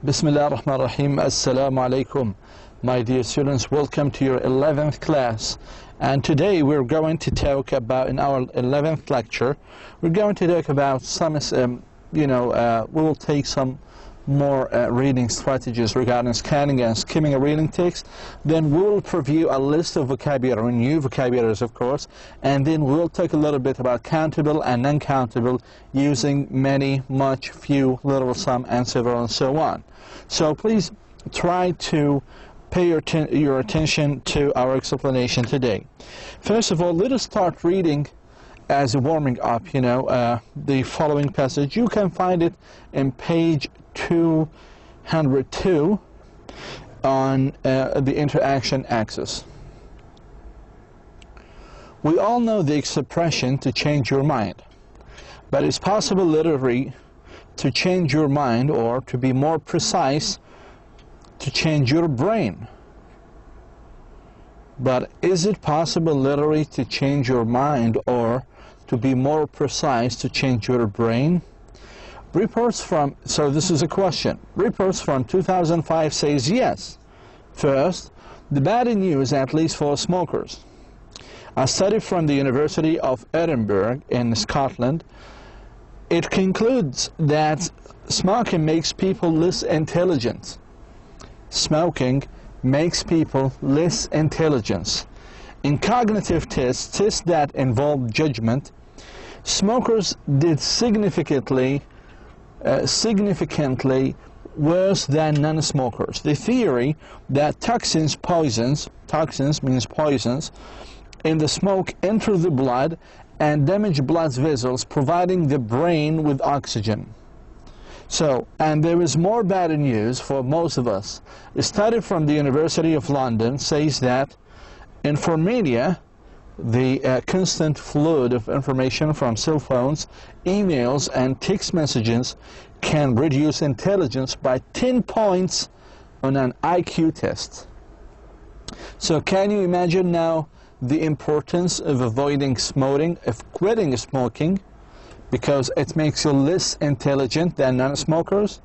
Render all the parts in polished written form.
Bismillah ar-Rahman ar-Rahim. Assalamu alaikum. My dear students, welcome to your 11th class. And today we're going to talk about, in our 11th lecture, we're going to talk about some, we will take some more reading strategies regarding scanning and skimming a reading text. Then we will preview a list of vocabulary, new vocabularies of course, and then we'll talk a little bit about countable and non-countable using many, much, few, little, some, and several, and so on. So please try to pay your attention to our explanation today. First of all, let us start reading as a warming up, the following passage. You can find it in page 202 on the interaction axis. We all know the expression to change your mind, but it's possible literally to change your mind, or to be more precise, to change your brain. But is it possible literally to change your mind, or to be more precise, to change your brain? Reports from, so this is a question, reports from 2005 says yes. First, the bad news, at least for smokers. A study from the University of Edinburgh in Scotland, it concludes that smoking makes people less intelligent. Smoking makes people less intelligent. In cognitive tests that involve judgment, smokers did significantly worse than non-smokers. The theory that toxins means poisons, in the smoke enter the blood and damage blood vessels, providing the brain with oxygen. So, and there is more bad news for most of us. A study from the University of London says that information, the constant flood of information from cell phones, emails, and text messages can reduce intelligence by 10 points on an IQ test. So can you imagine now the importance of avoiding smoking, of quitting smoking, because it makes you less intelligent than non-smokers?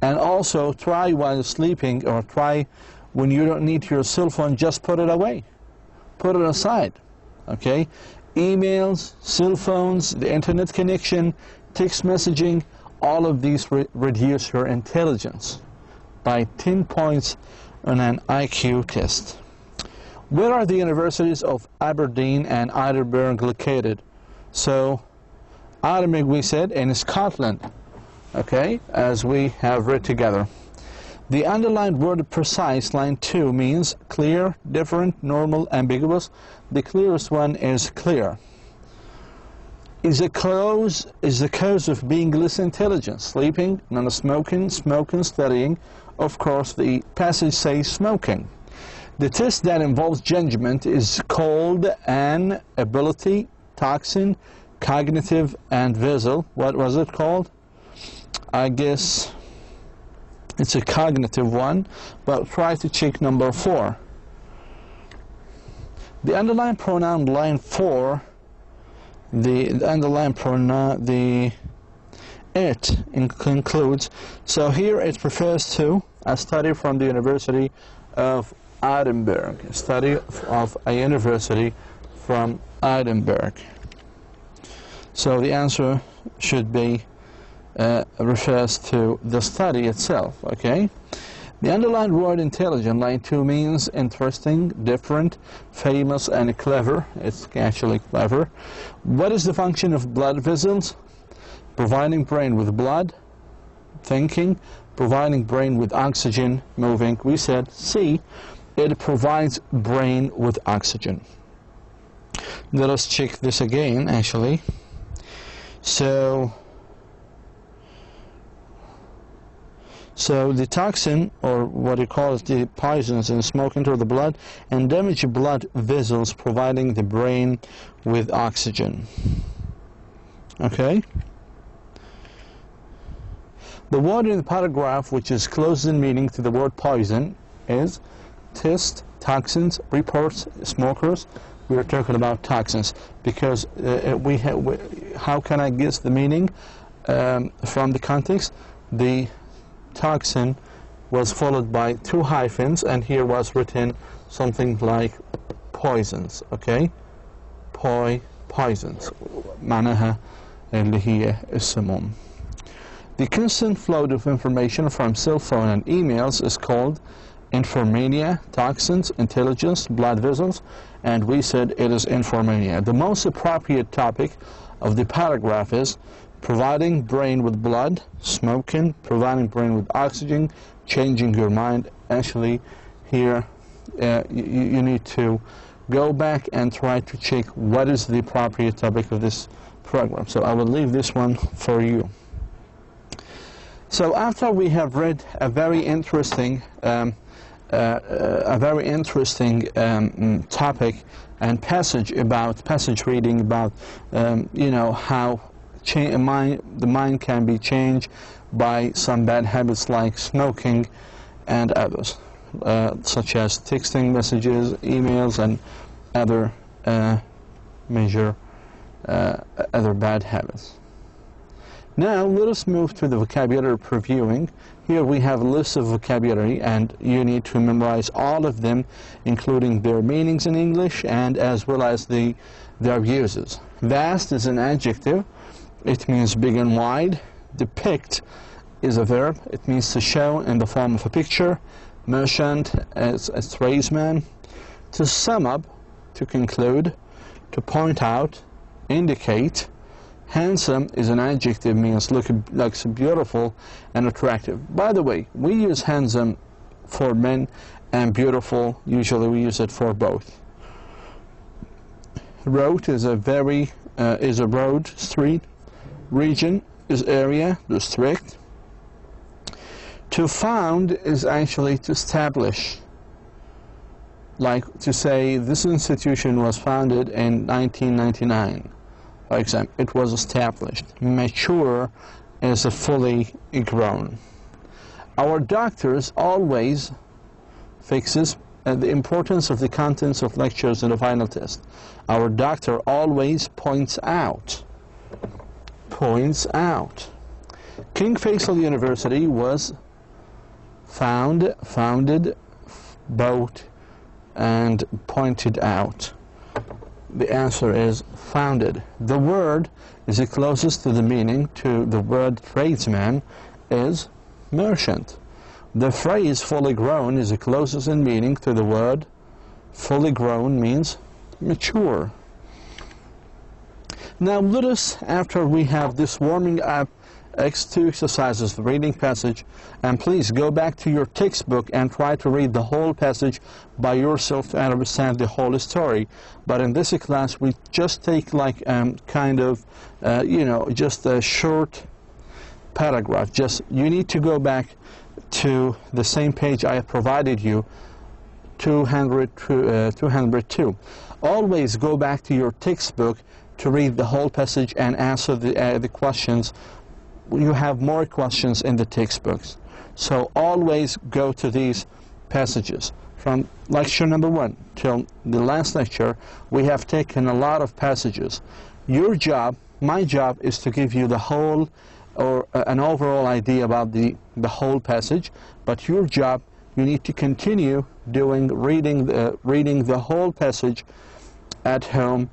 And also try while sleeping, or try when you don't need your cell phone, just put it away, put it aside. Okay, emails, cell phones, the internet connection, text messaging, all of these reduce your intelligence by 10 points on an IQ test. Where are the universities of Aberdeen and Edinburgh located? So, Edinburgh, we said, in Scotland, okay, as we have read together. The underlined word precise, line 2, means clear, different, normal, ambiguous. The clearest one is clear. Is the cause of being less intelligent? Sleeping, non-smoking, smoking, studying. Of course, the passage says smoking. The test that involves judgment is called an ability, toxin, cognitive, and visual. What was it called? I guess it's a cognitive one, but try to check number 4. The underlined pronoun line 4, the underlined pronoun, it concludes. So here it refers to a study from the University of Edinburgh, a study of a university from Edinburgh. So the answer should be refers to the study itself, okay? The underlined word intelligent, line 2, means interesting, different, famous, and clever. It's actually clever. What is the function of blood vessels? Providing brain with blood, thinking, providing brain with oxygen, moving. We said C, it provides brain with oxygen. Let us check this again, actually. So the toxin, or what you call the poisons in smoke, enter the blood and damage blood vessels, providing the brain with oxygen. Okay? The word in the paragraph which is close in meaning to the word poison is test, toxins, reports, smokers. We are talking about toxins because how can I guess the meaning from the context? The toxin was followed by 2 hyphens, and here was written something like poisons. Okay, poisons معناها اللي هي السموم. The constant flow of information from cell phone and emails is called informania, toxins, intelligence, blood vessels, and we said it is informania. The most appropriate topic of the paragraph is providing brain with blood, smoking, providing brain with oxygen, changing your mind. Actually, here you need to go back and try to check what is the appropriate topic of this program. So I will leave this one for you. So after we have read a very interesting topic and passage reading about you know, how the mind can be changed by some bad habits like smoking and others, such as texting messages, emails, and other other bad habits. Now let us move to the vocabulary previewing. Here we have a list of vocabulary, and you need to memorize all of them, including their meanings in English and as well as their uses. Vast is an adjective. It means big and wide. Depict is a verb. It means to show in the form of a picture. Merchant as a tradesman. To sum up, to conclude, to point out, indicate. Handsome is an adjective, means looks beautiful and attractive. By the way, we use handsome for men and beautiful, usually we use it for both. Road is a road, street. Region is area, district. To found is actually to establish. Like to say this institution was founded in 1999. For example, it was established. Mature is a fully grown. Our doctors always fixes the importance of the contents of lectures in the final test. Our doctor always points out. King Faisal University was founded, bought, and pointed out. The answer is founded. The word is the closest to the meaning to the word tradesman is merchant. The phrase fully grown is the closest in meaning to the word fully grown means mature. Now let us, after we have this warming up X2 exercises, the reading passage, and please go back to your textbook and try to read the whole passage by yourself to understand the whole story. But in this class we just take like kind of you know, just a short paragraph. Just you need to go back to the same page I have provided you, 202. Always go back to your textbook to read the whole passage and answer the questions. You have more questions in the textbooks. So always go to these passages. From lecture number 1 till the last lecture, we have taken a lot of passages. Your job, my job, is to give you the whole or an overall idea about the whole passage, but your job, you need to continue reading the whole passage at home,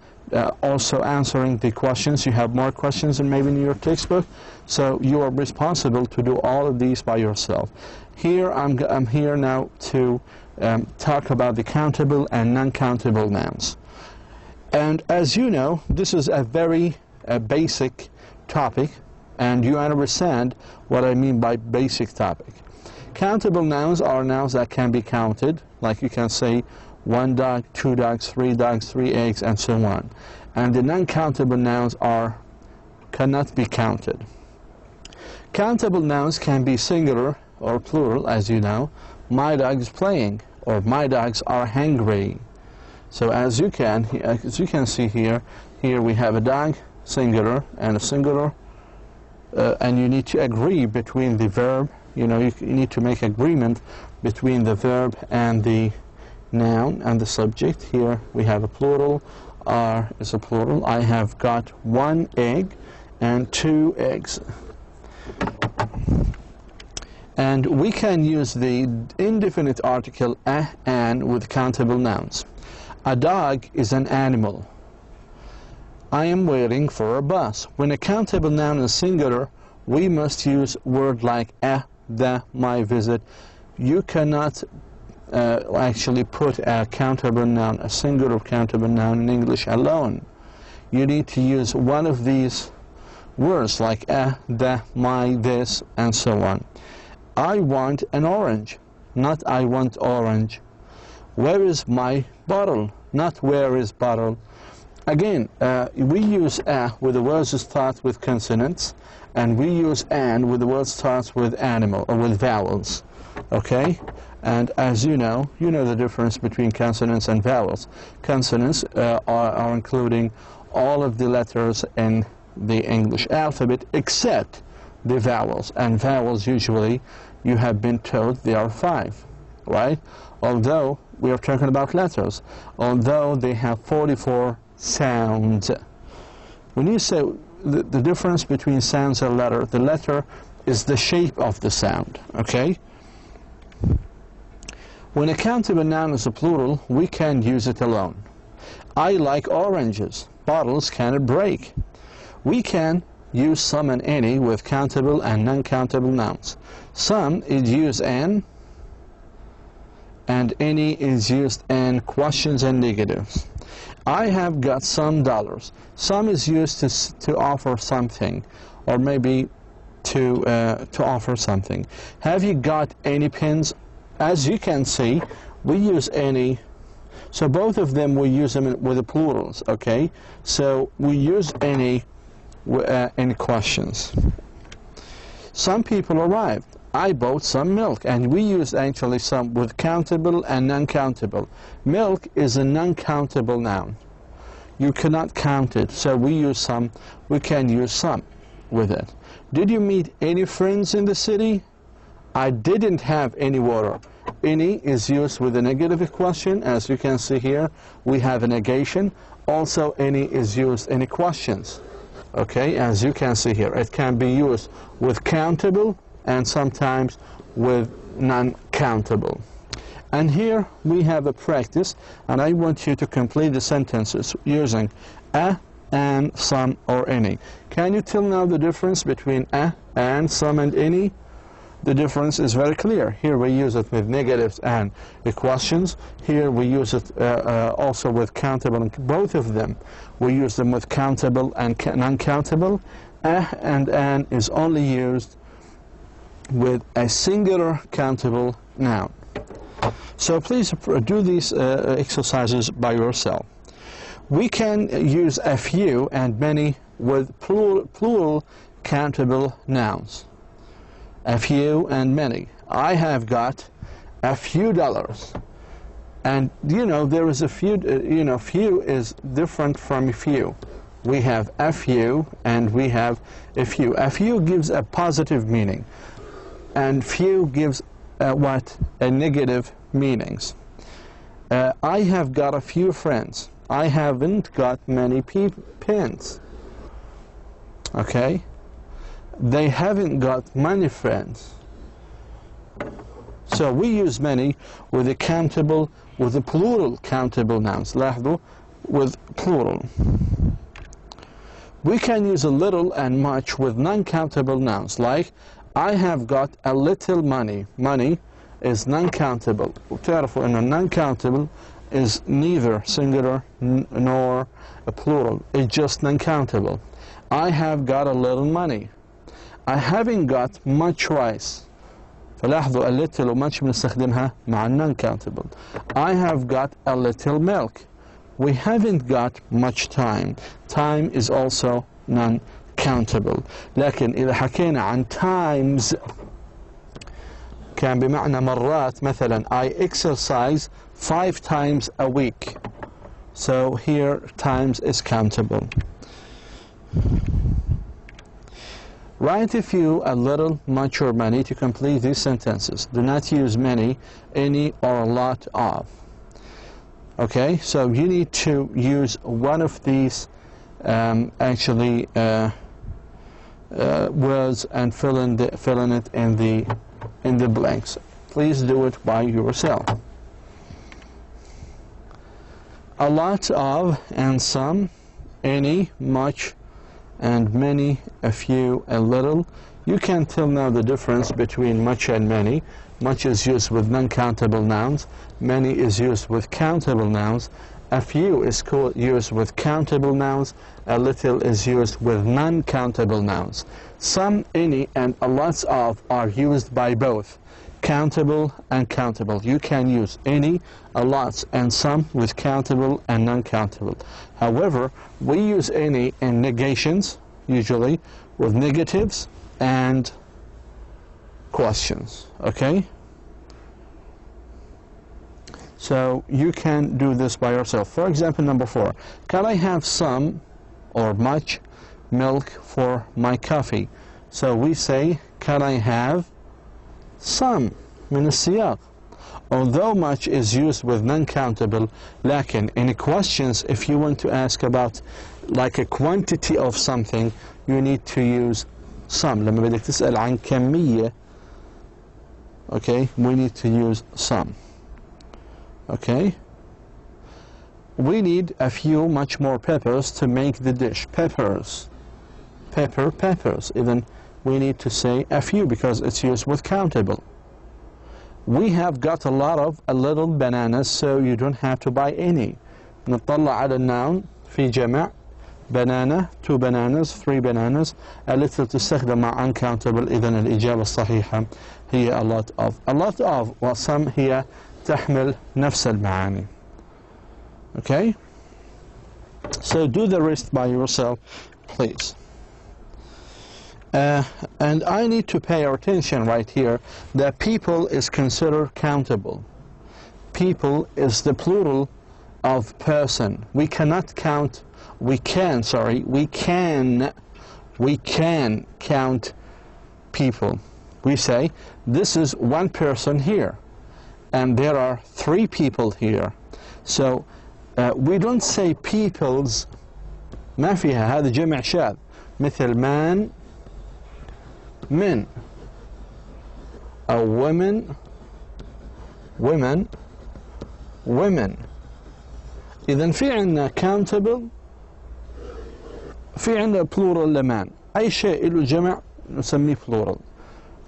also answering the questions. You have more questions than maybe in your textbook, so you are responsible to do all of these by yourself. Here I'm here now to talk about the countable and non-countable nouns. And as you know, this is a very basic topic, and you understand what I mean by basic topic. Countable nouns are nouns that can be counted, like you can say 1 dog, 2 dogs, 3 eggs, and so on. And the non-countable nouns cannot be counted. Countable nouns can be singular or plural, as you know. My dog is playing, or my dogs are hungry. So as you can see here we have a dog, singular, and a singular, and you need to agree between the verb. You know, you need to make agreement between the verb and the noun and the subject. Here we have a plural, are is a plural. I have got 1 egg and 2 eggs. And we can use the indefinite article a, an with countable nouns. A dog is an animal. I am waiting for a bus. When a countable noun is singular, we must use word like a, the, my visit. You cannot actually put a countable noun, a singular countable noun in English alone. You need to use one of these words like a, the, my, this, and so on. I want an orange, not I want orange. Where is my bottle, not where is bottle. Again, we use a with the words that start with consonants, and we use an with the words start with animal or with vowels. Okay? And as you know the difference between consonants and vowels. Consonants are including all of the letters in the English alphabet except the vowels. And vowels usually, you have been told, they are 5, right? Although we are talking about letters, although they have 44 sounds. When you say the difference between sounds and letter, the letter is the shape of the sound, okay? When a countable noun is a plural, we can use it alone. I like oranges. Bottles cannot break. We can use some and any with countable and non-countable nouns. Some is used in, and any is used in questions and negatives. I have got some dollars. Some is used to offer something, or maybe to offer something. Have you got any pens? As you can see, we use any. So both of them, we use them with the plurals, okay? So we use any in questions. Some people arrived. I bought some milk, and we use actually some with countable and non-countable. Milk is a non-countable noun. You cannot count it, so we use some. We can use some with it. Did you meet any friends in the city? I didn't have any water. Any is used with a negative question. As you can see here, we have a negation. Also, any is used in questions. Okay, as you can see here, it can be used with countable and sometimes with non-countable. And here we have a practice, and I want you to complete the sentences using a, and, some, or any. Can you tell now the difference between a, and, some, and any? The difference is very clear. Here we use it with negatives and questions. Here we use it also with countable, and both of them. We use them with countable and non-countable. A and an is only used with a singular countable noun. So please do these exercises by yourself. We can use a few and many with plural countable nouns. A few and many. I have got a few dollars. And there is a few, few is different from few. We have a few and we have a few. A few gives a positive meaning, and few gives a negative meanings. I have got a few friends. I haven't got many pens. Okay? They haven't got many friends. So we use many with the countable, with the plural countable nouns. لاحظوا, with plural. We can use a little and much with non-countable nouns, like I have got a little money. Money is non-countable. وتعرفوا أن non-countable is neither singular nor a plural. It's just non-countable. I have got a little money. I haven't got much rice. فلاحظوا a little و much بنستخدمها مع non-countable. I have got a little milk. We haven't got much time. Time is also non-countable. لكن إذا حكينا عن times كان بمعنى مرات. مثلا I exercise 5 times a week. So here times is countable. Write a few, a little, much, or many to complete these sentences. Do not use many, any, or a lot of. Okay, so you need to use one of these words and fill in it in the in the blanks. Please do it by yourself. A lot of and some, any, much, and many, a few, a little. You can tell now the difference between much and many. Much is used with non-countable nouns. Many is used with countable nouns. A few is used with countable nouns. A little is used with non-countable nouns. Some, any, and a lot of are used by both countable and countable. You can use any, a lot, and some with countable and non-countable. However, we use any in negations, usually, with negatives and questions, okay? So you can do this by yourself. For example, number 4, can I have some or much milk for my coffee? So we say, can I have some من السياق. Although much is used with non-countable, لكن in questions, if you want to ask about like a quantity of something, you need to use some. لما بدك تسأل عن كمية, okay, we need to use some. Okay, we need a few much more peppers to make the dish. Peppers, peppers. Even we need to say a few because it's used with countable. We have got a little bananas, so you don't have to buy any. نطلع على النون في جمع banana, 2 bananas, 3 bananas. A little تستخدم مع uncountable. إذن الإجابة الصحيحة هي a lot of. A lot of وsome هي تحمل نفس المعاني. Okay? So do the rest by yourself, please. And I need to pay attention right here that people is considered countable. People is the plural of person. We cannot count, we can count people. We say, this is 1 person here, and there are 3 people here. So we don't say peoples, ما فيها, هذا جمع شاذ. مثل man, men, a women, women, women. إذن في عندنا countable, في عندنا plural لman. أي شيء له جمع نسميه plural.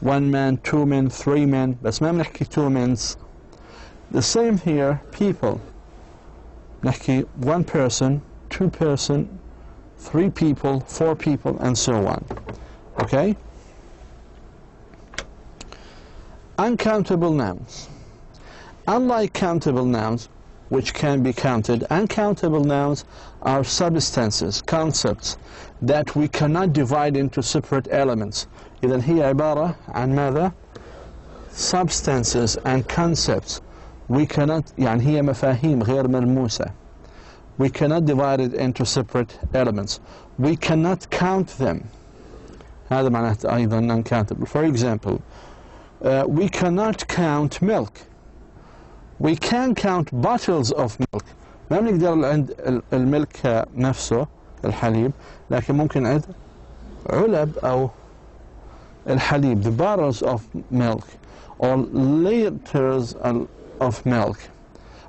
1 man, 2 men, 3 men, بس ما بنحكي 2 men's. The same here, people. نحكي 1 person, 2 person, 3 people, 4 people, and so on. Okay? Uncountable nouns. Unlike countable nouns, which can be counted, uncountable nouns are substances, concepts, that we cannot divide into separate elements. إذن هي عبارة عن ماذا؟ Substances and concepts. We cannot, يعني هي مفاهيم غير ملموسة. We cannot divide it into separate elements. We cannot count them. هذا معناته أيضا uncountable. For example, we cannot count milk. We can count bottles of milk. ما بنقدر عند الملك نفسه الحليب، لكن ممكن عند علب أو الحليب, the bottles of milk or liters of milk.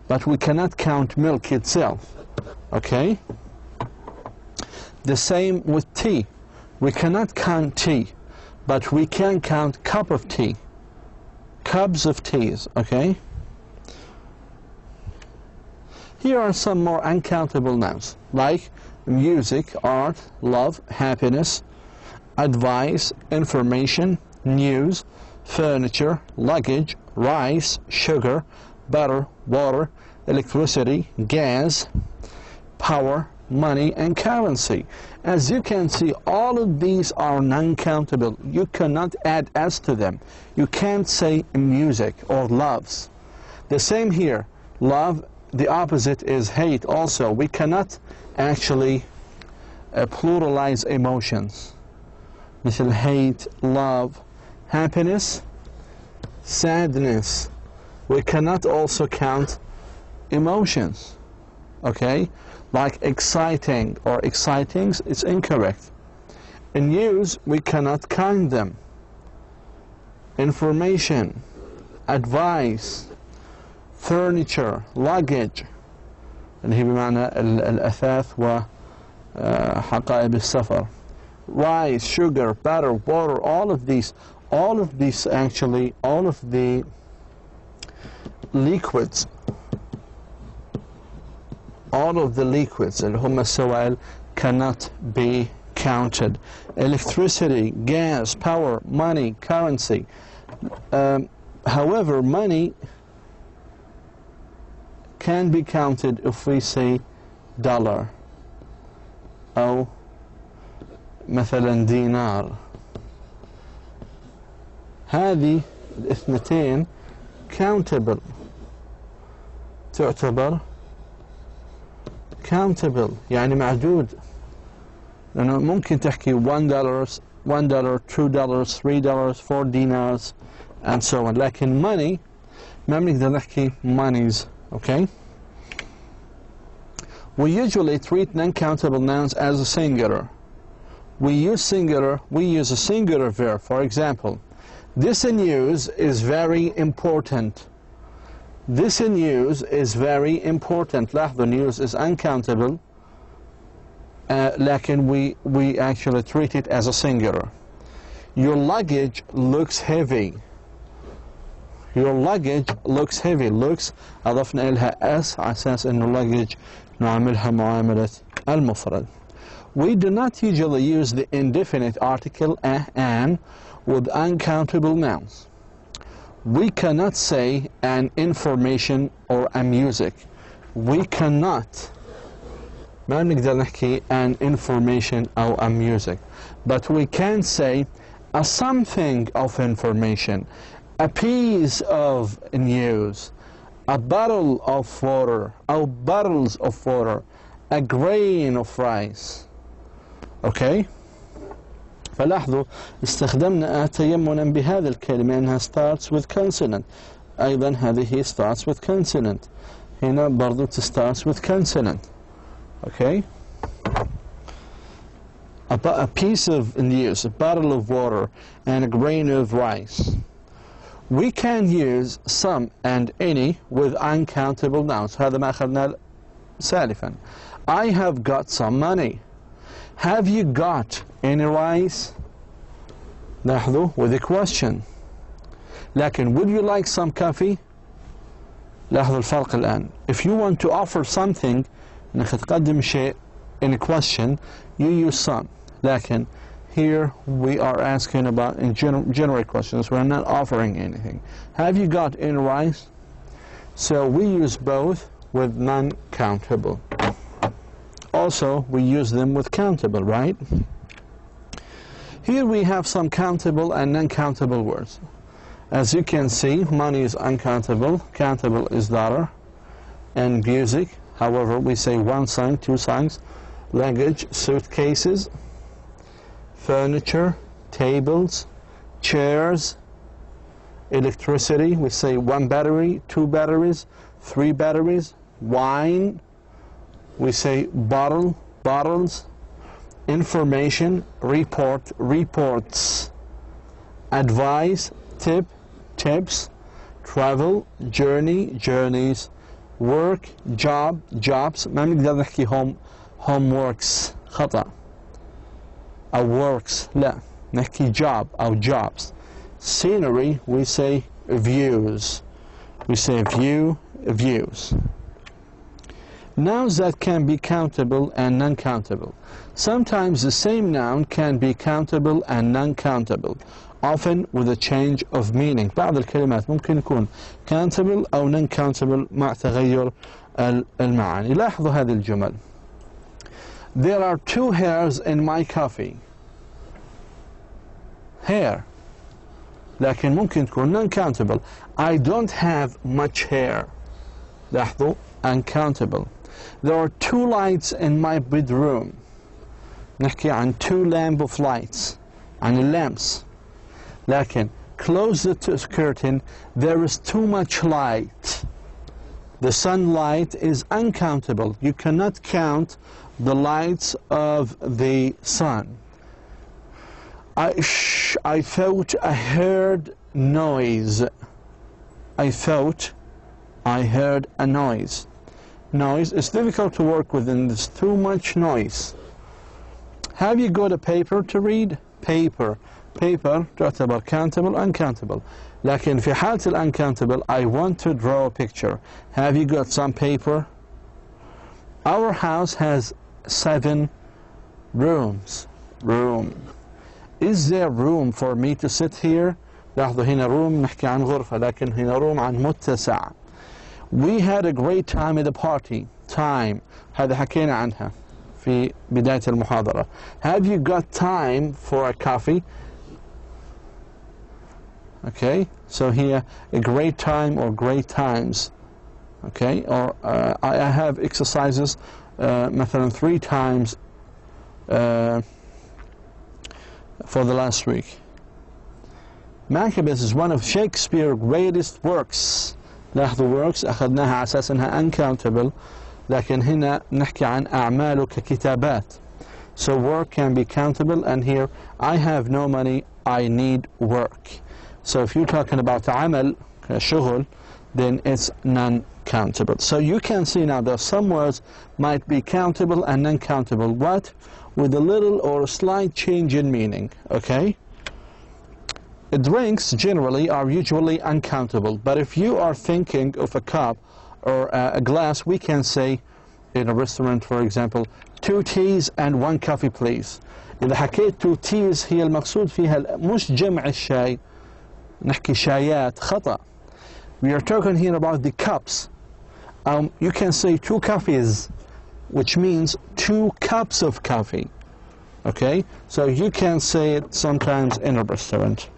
But we cannot count milk itself. Okay? The same with tea. We cannot count tea, but we can count cup of tea. Cups of teas, okay? Here are some more uncountable nouns, like music, art, love, happiness, advice, information, news, furniture, luggage, rice, sugar, butter, water, electricity, gas, power, money, and currency. As you can see, all of these are non-countable. You cannot add s to them. You can't say music or loves. The same here. Love, the opposite is hate also. We cannot actually pluralize emotions. مثل hate, love, happiness, sadness. We cannot also count emotions. Okay? Like exciting or excitings, it's incorrect. In news, we cannot count them. information, advice, furniture, luggage اللي هي بمعنى الأثاث وحقائب السفر, rice, sugar, butter, water, all of these actually, all of the liquids, اللي هم السوائل cannot be counted. Electricity, gas, power, money, currency. However, money can be counted if we say dollar أو مثلا دينار. هذه الاثنتين countable, تعتبر countable يعني معدود, لأنه ممكن تحكي $1, $2, $3, 4 dinars and so on, لكن money ما بنقدر نحكي monies. Okay? We usually treat non-countable nouns as a singular. We use a singular verb. For example, this in use is very important. This in use is very important. لاحظوا, use is uncountable, لكن we actually treat it as a singular. Your luggage looks heavy. Your luggage looks heavy. Looks أضفنا إلها S على أساس إنه luggage نعملها معاملة المفرد. We do not usually use the indefinite article an with uncountable nouns. We cannot say an information or a music. We cannot. ما نقدر نحكي an information or a music. But we can say a something of information, a piece of news, a bottle of water, or bottles of water, a grain of rice. Okay? فلاحظوا استخدمنا تيمنا بهذه الكلمة أنها starts with consonant. أيضا هذه starts with consonant. هنا برضو starts with consonant. Okay? A piece of news, a bottle of water, and a grain of rice. We can use some and any with uncountable nouns. هذا ما أخذنا سالفا. I have got some money. Have you got any rice? لاحظوا with a question. لكن would you like some coffee? لاحظوا الفرق الآن. If you want to offer something, إنك تقدم شيء in a question, you use some. لكن here we are asking about in generic questions. We're not offering anything. Have you got any rice? So we use both with non-countable. Also, we use them with countable, right? Here we have some countable and non-countable words. As you can see, money is uncountable, countable is dollar, and music. However, we say one song, two songs, luggage, suitcases, furniture, tables, chairs, electricity. We say one battery, two batteries, three batteries, wine. We say bottle, bottles, information, report, reports, advice, tip, tips, travel, journey, journeys, work, job, jobs. ما نقدر نحكي homeworks خطأ أو works, لا نحكي job أو jobs. Scenery, we say views. We say view, views. Nouns that can be countable and non-countable. Sometimes the same noun can be countable and non-countable, often with a change of meaning. بعض الكلمات ممكن يكون countable أو non-countable مع تغير المعاني. لاحظوا هذه الجمل. There are 2 hairs in my coffee. Hair. لكن ممكن تكون non-countable. I don't have much hair. لاحظوا uncountable. There are 2 lights in my bedroom. نحكي عن 2 lamp of lights, عن lamps. لكن close the curtain, there is too much light. The sunlight is uncountable. You cannot count the lights of the sun. I thought I heard noise. I thought I heard a noise. Noise is difficult to work with, and there's too much noise. Have you got a paper to read? Paper. Paper تعتبر countable, uncountable. لكن في حالة uncountable, I want to draw a picture. Have you got some paper? Our house has 7 rooms. Room. Is there room for me to sit here? لاحظوا هنا room نحكي عن غرفة، لكن هنا room عن متسع. We had a great time at the party. Time. هذا حكينا عنها في بداية المحاضرة. Have you got time for a coffee? Okay, so here a great time or great times. Okay, or I have exercises مثلا 3 times for the last week. Maccabees is one of Shakespeare's greatest works. لاحظوا works أخذناها على أساس أنها uncountable، لكن هنا نحكي عن أعماله ككتابات. So work can be countable, and here I have no money, I need work. So if you're talking about عمل شغل, then it's non-countable. So you can see now that some words might be countable and non-countable. What? With a little or a slight change in meaning. Okay? Drinks generally are usually uncountable, but if you are thinking of a cup or a glass, we can say in a restaurant, for example, 2 teas and 1 coffee please. إذا حكيت 2 teas هي المقصود فيها مش جمع الشاي، نحكي شايات، خطأ. We are talking here about the cups. You can say 2 coffees, which means 2 cups of coffee. Okay? So you can say it sometimes in a restaurant.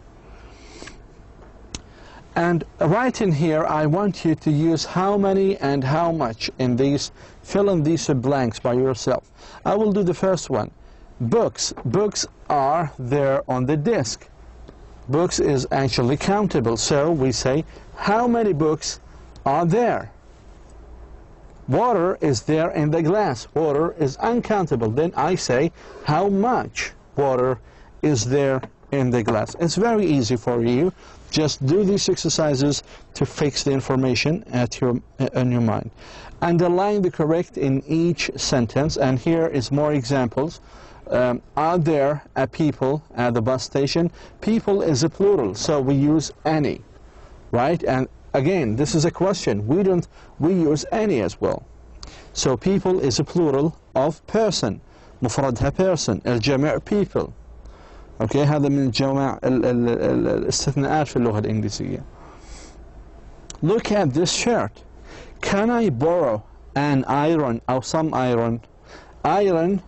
And right in here, I want you to use how many and how much in these, fill in these blanks by yourself. I will do the first one. Books. Books are there on the desk. Books is actually countable, so we say, how many books are there? Water is there in the glass. Water is uncountable. Then I say, how much water is there in the glass? It's very easy for you. Just do these exercises to fix the information in your mind. Underline the correct in each sentence, and here is more examples. Are there a people at the bus station? People is a plural, so we use any, right? And again, this is a question. We use any as well. So people is a plural of person. مفردها person. الجمع people. Okay, هذا من الجمع الاستثناءات في اللغة الإنجليزية. Look at this shirt. Can I borrow an iron or some iron? Iron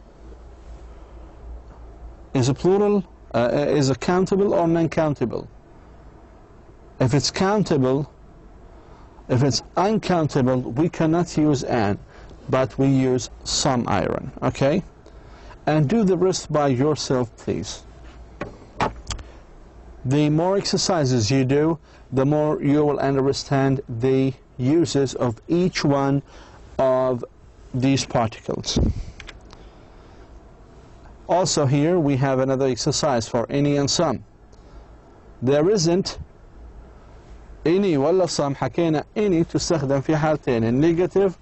is a plural, is a countable or non-countable? If it's countable, if it's uncountable, we cannot use an, but we use some iron, okay? And do the rest by yourself, please. The more exercises you do, the more you will understand the uses of each one of these particles. Also here we have another exercise for any and some. There isn't any ولا some. حكينا any تستخدم في حالتين، النيجاتيف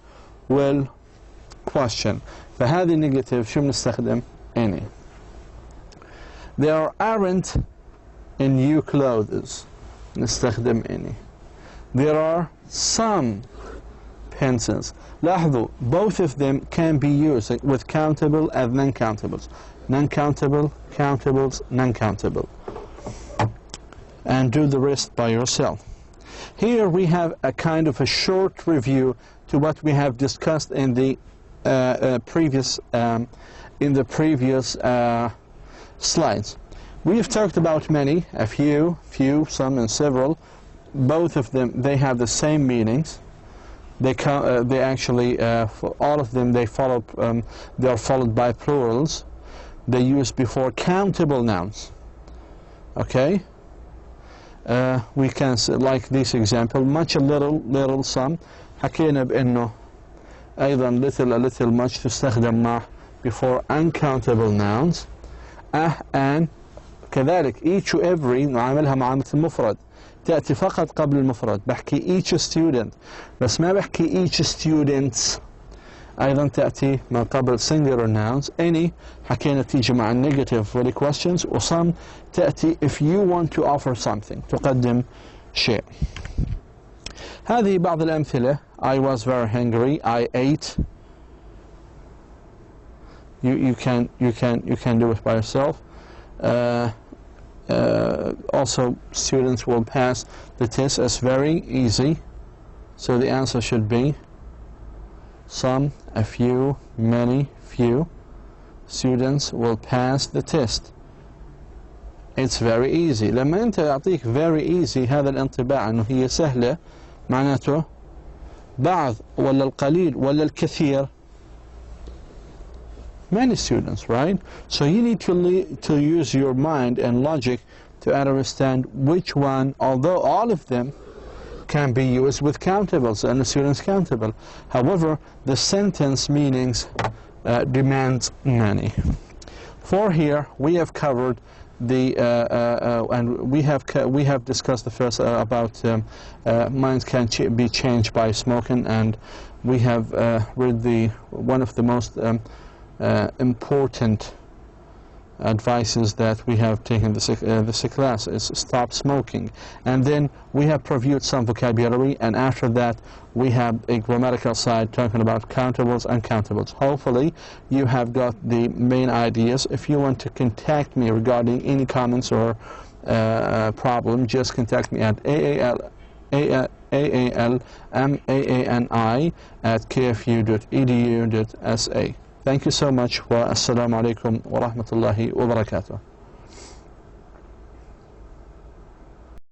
والquestion. فهذه النيجاتيف شو بنستخدم؟ any. There aren't new clothes. نستخدم any. There are some pencils. لاحظوا, both of them can be used with countable and non-countables. Non-countable, countables, non-countable. And do the rest by yourself. Here we have a kind of a short review to what we have discussed in the previous slides. We have talked about many, a few, some, and several. Both of them, they have the same meanings. They actually, for all of them, they are followed by plurals. They use before countable nouns. Okay? We can say, like this example, much, a little, some. حكينا بأنه أيضا little, a little, much تستخدم مع before uncountable nouns. And كذلك each و every نعاملها معاملة المفرد، تأتي فقط قبل المفرد. بحكي each student بس ما بحكي each students. أيضا تأتي ما قبل singular nouns. any حكينا تيجي مع negative for the questions، و some تأتي if you want to offer something، تقدم شيء. هذه بعض الأمثلة. I was very hungry. I ate. You can do it by yourself. Also, students will pass the test as very easy. So the answer should be some, a few, many, few. Students will pass the test. It's very easy. لما أنت يعطيك very easy هذا الانطباع أنه هي سهلة، معناته بعض ولا القليل ولا الكثير. Many students, right? So you need to use your mind and logic to understand which one, although all of them can be used with countables and the students countable. However, the sentence meanings demands many. For here, we have covered the and we have discussed the first about minds can be changed by smoking, and we have read one of the most important advices that we have taken this class is stop smoking. And then we have previewed some vocabulary, and after that we have a grammatical side talking about countables and uncountables. Hopefully you have got the main ideas. If you want to contact me regarding any comments or problem, just contact me at aalmaani@kfu.edu.sa. Thank you so much. Wa assalamu alaikum wa rahmatullahi wa barakatuh.